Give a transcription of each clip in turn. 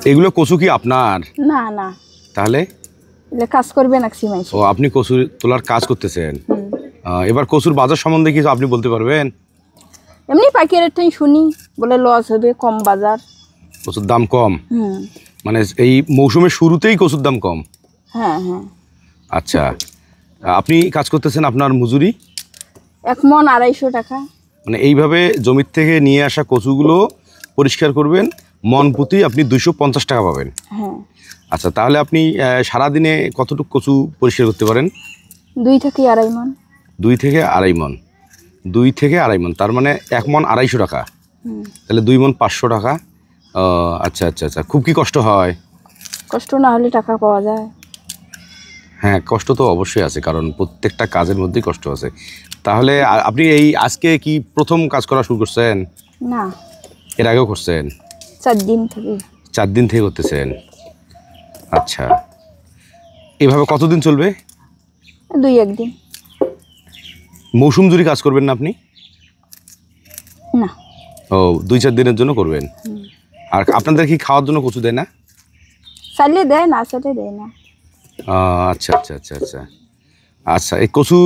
এগুলো কচু কি আপনার? না না, তাহলে এগুলো কাজ করবে না সিমাই। ও, আপনি কচু তোলার কাজ করতেছেন। এবার কচুর বাজার সম্বন্ধে কিছু আপনি বলতে পারবেন? এমনি পাইকারের টাই শুনি বলে লস হবে, কম বাজার। কচুর দাম কম? হুম। মানে এই মৌসুমের শুরুতেই কচুর দাম কম? হ্যাঁ হ্যাঁ। আচ্ছা, আপনি কাজ করতেছেন, আপনার মজুরি? 1 মণ 250 টাকা। মানে এইভাবে জমির থেকে নিয়ে আসা কচুগুলো পরিষ্কার করবেন, মন প্রতি আপনি 250 টাকা পাবেন। হ্যাঁ। আচ্ছা, তাহলে আপনি সারাদিনে কতটুকু কচু পরিষ্কার করতে পারেন? 2 থেকে 2.5 মণ। 2 থেকে 2.5 মণ। 2 থেকে 2.5 মণ, তার মানে 1 মণ 250 টাকা। তাহলে 2 মণ 500 টাকা। আচ্ছা আচ্ছা আচ্ছা, খুব কি কষ্ট হয়? কষ্ট না হলে টাকা পাওয়া যায়? হ্যাঁ, কষ্ট তো অবশ্যই আছে, কারণ প্রত্যেকটা কাজের মধ্যেই কষ্ট আছে। তাহলে আপনি এই আজকে কি প্রথম কাজ করা শুরু করছেন? না, এর আগেও করছেন? 4 দিন থেকে। 4 দিন থেকে করতেছেন। আচ্ছা, এভাবে কতদিন চলবে? 2-1 দিন। মৌসুম জুড়ে কাজ করবেন না আপনি? না। ও, 2-4 দিনের জন্য করবেন। আর আপনাদের কি খাওয়ার জন্য কচু দেয় না? চাইলে দেয়, না চাইলে দেয় না। আচ্ছা আচ্ছা আচ্ছা আচ্ছা আচ্ছা, এই কচু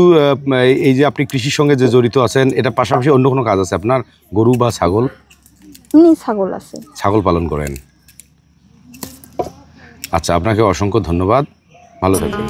এই যে আপনি কৃষির সঙ্গে যে জড়িত আছেন, এটা পাশাপাশি অন্য কোনো কাজ আছে আপনার? গরু বা ছাগল? এমনি ছাগল আছে। ছাগল পালন করেন। আচ্ছা, আপনাকে অসংখ্য ধন্যবাদ, ভালো থাকবেন।